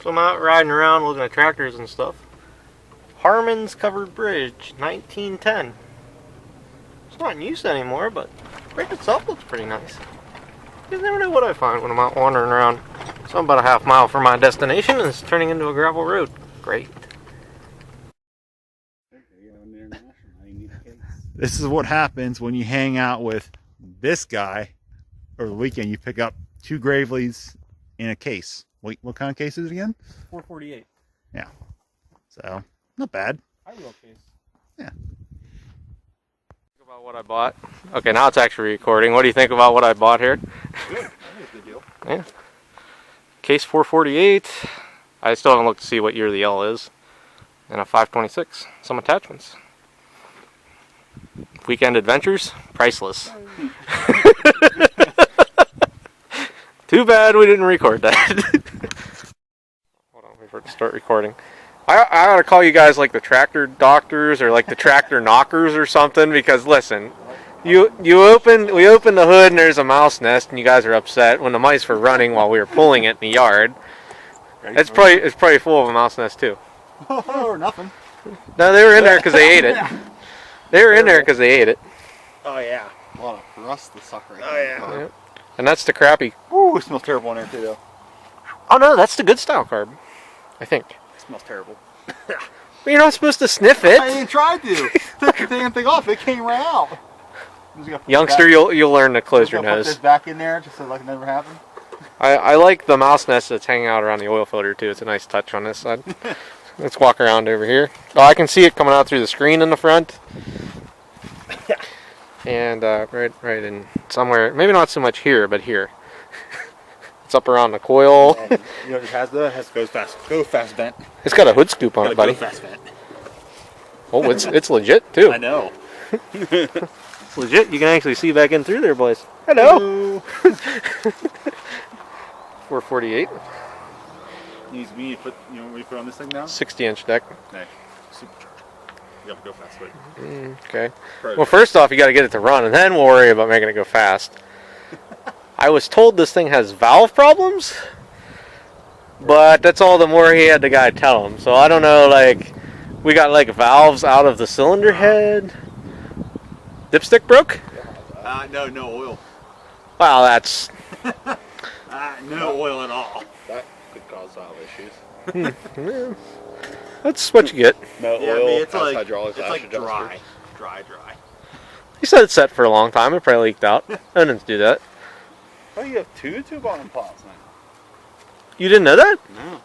So I'm out riding around looking at tractors and stuff. Harmon's Covered Bridge, 1910. It's not in use anymore, but the bridge itself looks pretty nice. You never know what I find when I'm out wandering around. So I'm about a half mile from my destination and it's turning into a gravel road. Great. This is what happens when you hang out with this guy over the weekend. You pick up 2 Graveleys in a case. Wait, what kind of case is it again? 448. Yeah. So, not bad. I will case. Yeah. Think about what I bought. Okay, now it's actually recording. What do you think about what I bought here? Good. I think it's a good deal. Yeah. Case 448. I still haven't looked to see what year the L is. And a 526. Some attachments. Weekend adventures, priceless. Too bad we didn't record that. Hold on, wait for it to start recording. I ought to call you guys like the tractor doctors or like the tractor knockers or something, because listen, we open the hood and there's a mouse nest and you guys are upset when the mice were running while we were pulling it in the yard. It's probably full of a mouse nest too. Or nothing. No, they were in there because they ate it. They were in there because they ate it. Oh yeah. A lot of rust, the sucker. Oh yeah. Yep. And that's the crappy. Ooh, it smells terrible in there too, though. Oh no, that's the good style carb. I think. It smells terrible. But you're not supposed to sniff it. I ain't tried to. Took the damn thing off. It came right out. Youngster, you'll learn to close your nose. Put this back in there just so like it never happened. I like the mouse nest that's hanging out around the oil filter too. It's a nice touch on this side. Let's walk around over here. Oh, I can see it coming out through the screen in the front. And right in somewhere, maybe not so much here, but here. It's up around the coil. And, you know what it has though? It has go fast vent. It's got a hood scoop on it, buddy. Go fast vent. Oh, it's legit too. I know. It's legit. You can actually see back in through there, boys. Hello. 448. Needs me to put, we put on this thing now? 60-inch deck. No, supercharger. You have to go fast, wait. Okay. Well, first off, you got to get it to run, and then we'll worry about making it go fast. I was told this thing has valve problems, but that's all the more he had the guy tell him. So I don't know, like, we got like valves out of the cylinder head. Dipstick broke? No oil. Wow, that's... no oil at all. That could cause valve issues. Yeah. That's what you get. No Yeah, oil, I mean, it's has like, hydraulics, it's like adjusters. dry. He said it's set for a long time. It probably leaked out. I didn't do that. Oh, you have two bottom plots now. You didn't know that? No.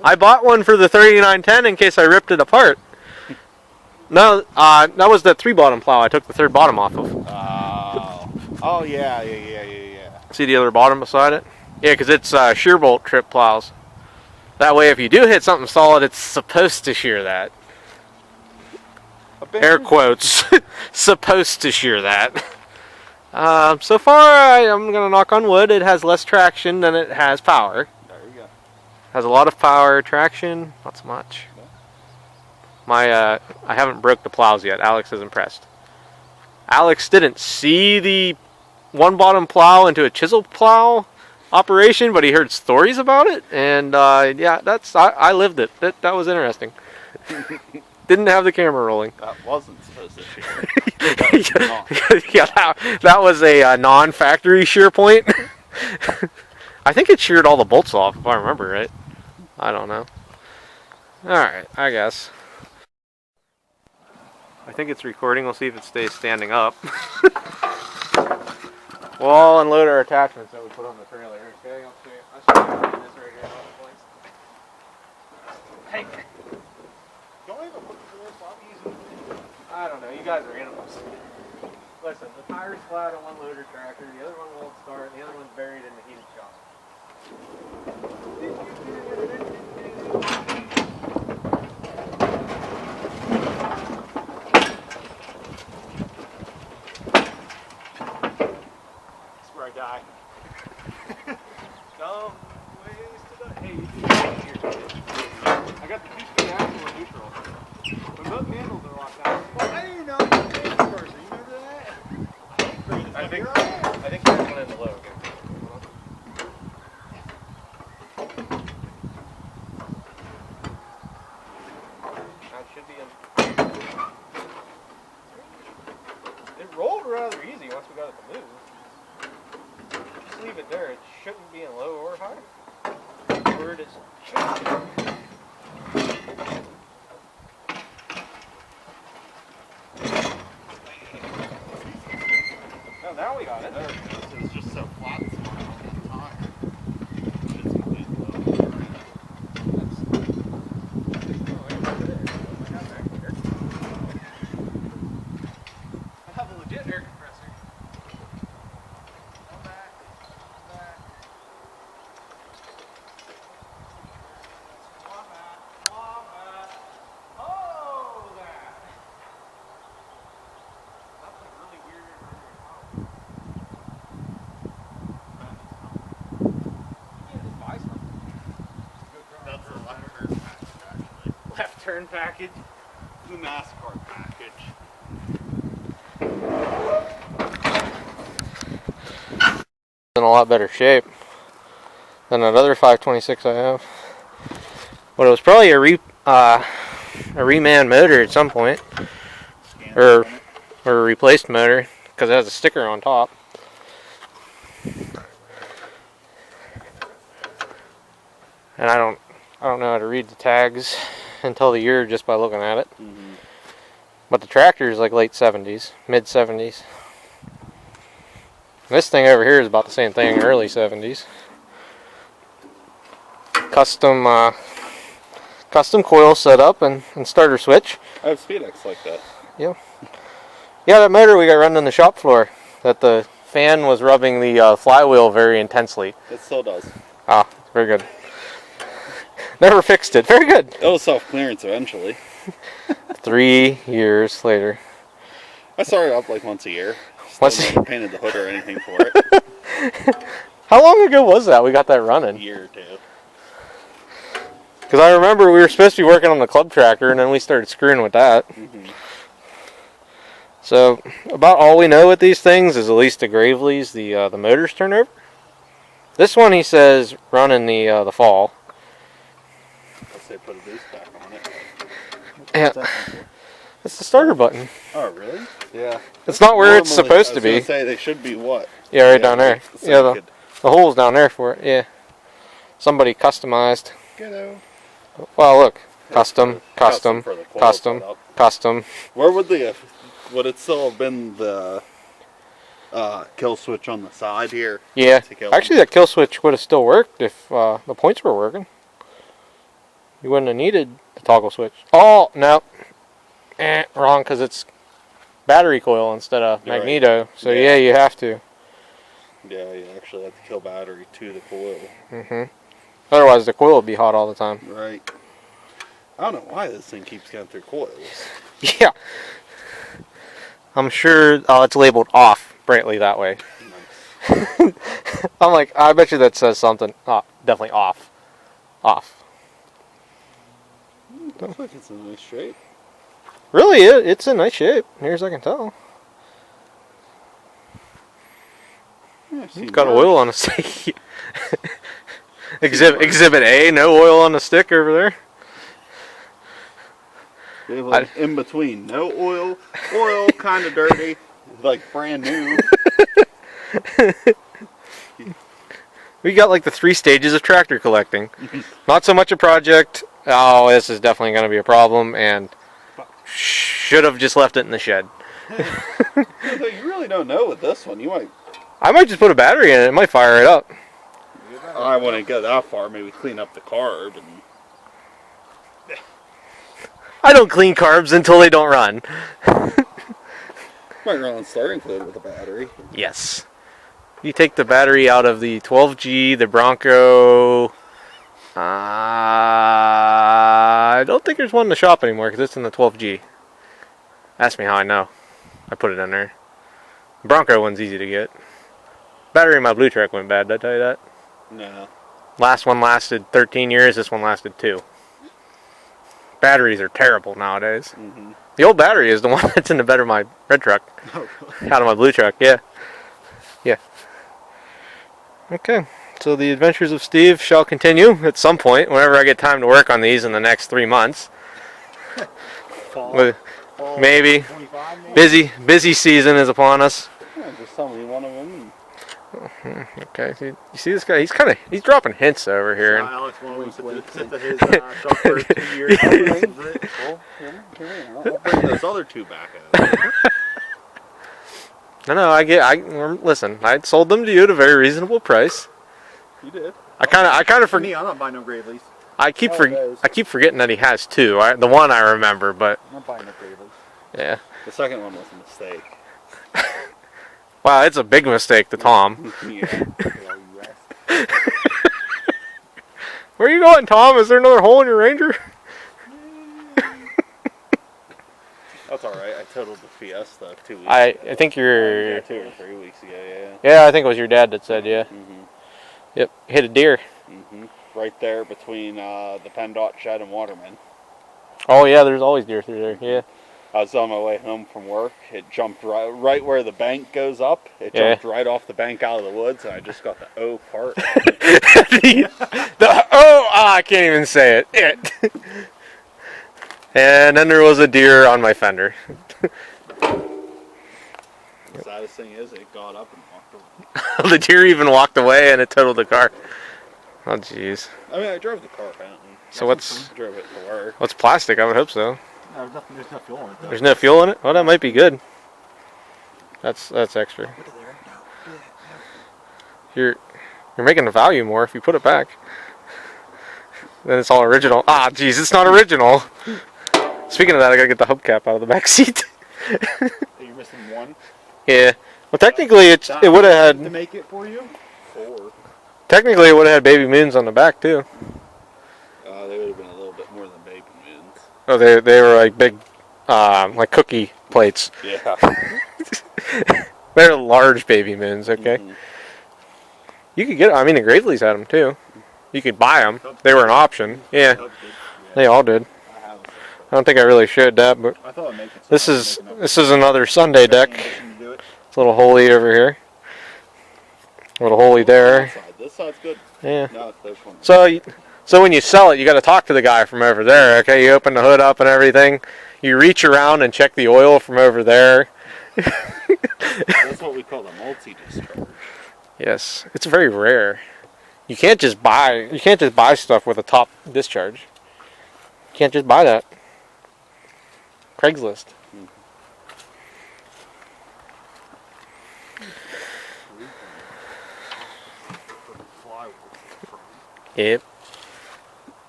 I bought one for the 3910 in case I ripped it apart. No, that was the 3-bottom plow I took the 3rd bottom off of. Oh, yeah. See the other bottom beside it? Yeah, because it's shear bolt trip plows. That way if you do hit something solid, it's supposed to shear that. Air quotes. Supposed to shear that. So far, I'm going to knock on wood, it has less traction than it has power. There you go. Has a lot of power, traction, not so much. I haven't broke the plows yet. Alex is impressed. Alex didn't see the 1-bottom plow into a chisel plow operation, but he heard stories about it, and yeah, I lived it. That was interesting. Didn't have the camera rolling. That wasn't supposed to shear. Yeah, that was a non-factory shear point. I think it sheared all the bolts off, if I remember right. I don't know. Alright, I guess. I think it's recording. We'll see if it stays standing up. We'll unload our attachments that we put on the trailer. Okay, I'll show you this right here. Hey! Don't even put this on easy. I don't know. You guys are animals. Listen, the tire's flat on one loader tractor. The other one won't start. And the other one's buried in the heated shop. Die. Dumb ways to die. Hey, you can here. I got the 2-speed axle in neutral. But both handles are locked out. Well, I didn't know you were a crazy person. You remember that? I think there's one in the low again. it there. It shouldn't be in low or high. Where it is. No, now we got it. There it goes. It's just so flat this morning on the tire. It's completely low. I have a legit air compressor. Come back. Come back. Wombat. Oh, that. That's like really weird. You can't just buy something. That's the left turn package, actually. Left turn package. The NASCAR package. In a lot better shape than that other 526 I have. But it was probably a reman motor at some point, or a replaced motor, because it has a sticker on top. And I don't know how to read the tags and tell the year just by looking at it. Mm-hmm. But the tractor is like late 70s, mid 70s. This thing over here is about the same thing, early 70s. Custom coil setup and starter switch. I have Speedex like that. Yeah, that motor we got running on the shop floor, that the fan was rubbing the flywheel very intensely. It still does. Ah, very good. Never fixed it. Very good. It'll self-clearance eventually. 3 years later. I started up like once a year. Once Still never painted the hood or anything for it. How long ago was that we got that A running? year or two. Because I remember we were supposed to be working on the club tractor, and then we started screwing with that. Mm-hmm. So about all we know with these things is at least the Gravely's the motors turn over. This one he says run in the fall. Let's say put a boost back on it. Yeah, it's the starter button. Oh, really? Yeah. It's not where it's Normally, supposed I to was be. gonna say they should be what? Yeah, right down there. So Yeah, you could the hole's down there for it. Yeah, somebody customized. get out. Well, look, custom, custom, for the coil custom, setup. custom. Where would it still have been the kill switch on the side here? Yeah, To kill actually, that kill switch would have still worked if the points were working. You wouldn't have needed the toggle switch. Oh no, wrong, because it's battery coil instead of You're right. magneto. So Yeah. yeah, you have to. Yeah, you actually have to kill battery to the coil. Otherwise, the coil would be hot all the time. Right. I don't know why this thing keeps going through coils. Yeah, I'm sure. Oh, it's labeled off brightly that way. Nice. I'm like, I bet you that says something. Oh, definitely off. Off. Looks like it's in nice shape. Really, it's in nice shape. Near as I can tell. Yeah, I've seen It's got worse. oil on the stick. Exhibit A, no oil on the stick over there. They have like in between. No oil. Oil, kind of dirty. Like brand new. We got like the 3 stages of tractor collecting. Not so much a project. Oh, this is definitely going to be a problem, and should have just left it in the shed. So you really don't know with this one. You might. I might just put a battery in it. It might fire it up. I wouldn't go that far. Maybe clean up the carb and. I don't clean carbs until they don't run. Might run on starting fluid with a battery. Yes. You take the battery out of the 12G, the Bronco. I don't think there's one in the shop anymore because it's in the 12G. Ask me how I know. I put it in there. Bronco one's easy to get. Battery in my Blue Trek went bad, did I tell you that? No. Last one lasted 13 years, this one lasted 2. Batteries are terrible nowadays. Mm-hmm. The old battery is the one that's in the bed of my red truck. Oh, really? Out of my Blue Truck, yeah. Yeah. Okay. So the adventures of Steve shall continue at some point, whenever I get time to work on these in the next 3 months. Fall, Maybe. 25 maybe? Busy season is upon us. Yeah, just tell me one of them. Okay, you see this guy? He's dropping hints over here. And Alex wants to sit at his shop for 2 years. Well, I'll bring those other two back out. listen. I sold them to you at a very reasonable price. You did. I kind of For forget. me, I'm not buying no Graveleys. I keep those. I keep forgetting that he has two. The one I remember, but I'm not buying no Graveleys. yeah. The second one was a mistake. Wow, it's a big mistake to Tom. Yeah. Where are you going, Tom? Is there another hole in your Ranger? That's all right. I totaled the Fiesta 2 weeks. I ago. think you're. 2 or 3 weeks ago. Yeah. Yeah, I think it was your dad that said yeah. Mhm. Yep, hit a deer. Mhm. Right there between the PennDOT shed and Waterman. Oh yeah, there's always deer through there. Yeah. I was on my way home from work. It jumped right where the bank goes up. It Yeah. jumped right off the bank out of the woods, and I just got the O part. I can't even say it. And then there was a deer on my fender. The saddest thing is, it got up and walked away. The deer even walked away and it totaled the car. Oh jeez. I mean, I drove the car apparently. So what's Drove it to work. plastic? I would hope so. No, there's no fuel in it, though. There's no fuel in it? Well, that might be good. That's extra. Put it there. No, do that. You're making the value more if you put it back. Then it's all original. Ah, jeez, it's not original. Speaking of that, I gotta get the hubcap out of the back seat. No. You're missing one. Yeah. Well, technically, it would have To had. make it for you? 4. Technically, it would have had baby moons on the back too. They would have been a little bit more than baby moons. Oh, they were like big, like cookie plates. Yeah. They're large baby moons. Okay. Mhm. You could get. I mean, the Graveleys had them too. You could buy them. They were an option. Yeah, they all did. I have. I don't think I really showed that, but I thought I'd make it. this is another Sunday deck. Do it. It's a little holy over here. A little holy there. This side's good. Yeah. No, it's this one. So when you sell it, you got to talk to the guy from over there. Okay, you open the hood up and everything. You reach around and check the oil from over there. That's what we call the multi-discharge. Yes, it's very rare. You can't just buy stuff with a top discharge. You can't just buy that. Craigslist. Yep.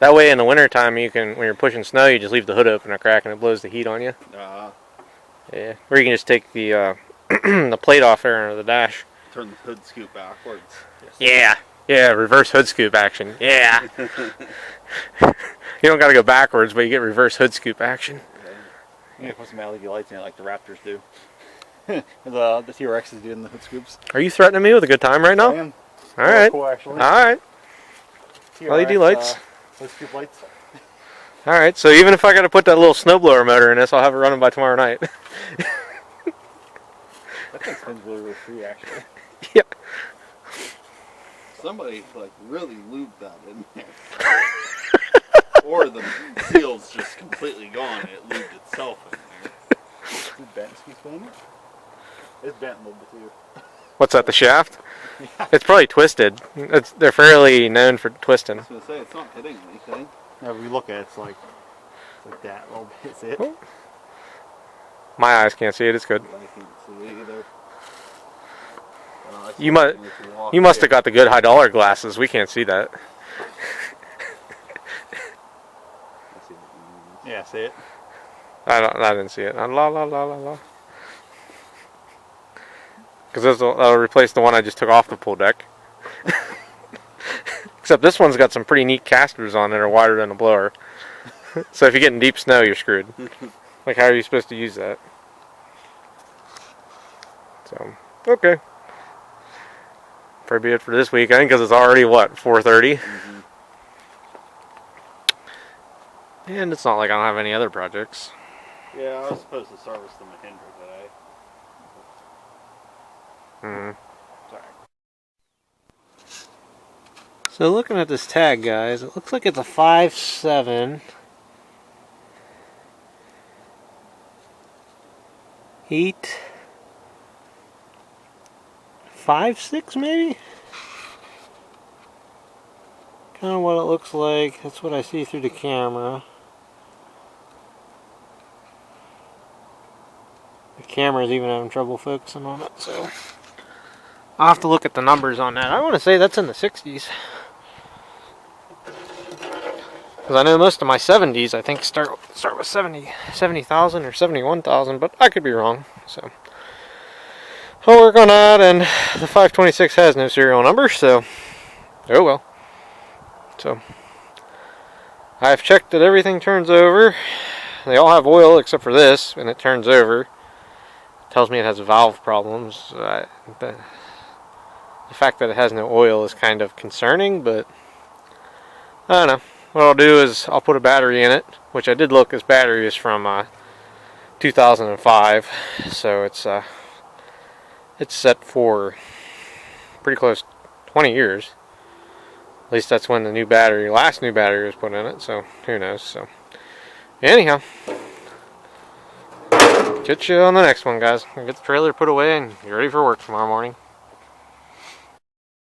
That way in the wintertime you can, when you're pushing snow, you just leave the hood open a crack and it blows the heat on you. Yeah. Or you can just take the the plate off there under the dash. Turn the hood scoop backwards. Yeah. Yeah, reverse hood scoop action. Yeah. You don't got to go backwards, but you get reverse hood scoop action. You gotta put some LED lights in it like the Raptors do. the T-Rex is doing the hood scoops. Are you threatening me with a good time right now? I am. All right. Cool, actually. All right. T-Rex, LED lights. Hood scoop lights. All right. So even if I got to put that little snowblower motor in this, I'll have it running by tomorrow night. That thing spins really free, actually. Yeah. Somebody really lubed that in there. Or the seal's just completely gone. It lubed itself in there. Is it bent skew spinning? It's bent a little bit too. What's that? The shaft? It's probably twisted. They're fairly known for twisting. I was gonna say it's not hitting anything. Now, if we look at it, it's like that a little bit. See it? Oh. My eyes can't see it. It's good. I can't see it either. You must have got the good $1 glasses. We can't see that. Yeah, see it? I didn't see it. La la la la la. Because that'll replace the one I just took off the pool deck. Except this one's got some pretty neat casters on that are wider than a blower. So if you get in deep snow, you're screwed. Like, how are you supposed to use that? So, okay. Probably be it for this weekend because it's already, what, 4:30? Mm-hmm. And it's not like I don't have any other projects. Yeah, I was supposed to service the Mahindra today. Sorry. So looking at this tag, guys, it looks like it's a 5.7 heat 5.6 maybe? Kind of what it looks like. That's what I see through the camera. The camera's even having trouble focusing on it, so I'll have to look at the numbers on that. I want to say that's in the 60s. Because I know most of my 70s, I think, start with 70,000 or 71,000, but I could be wrong. So I'll work on that, and the 526 has no serial number, so oh well. So I've checked that everything turns over. They all have oil except for this, and it turns over. It tells me it has valve problems. The fact that it has no oil is kind of concerning, but I don't know. What I'll do is I'll put a battery in it, which I did look. This battery is from 2005, so it's set for pretty close 20 years. At least that's when the last new battery was put in it, so who knows. So anyhow, catch you on the next one, guys. I'll get the trailer put away and get ready for work tomorrow morning.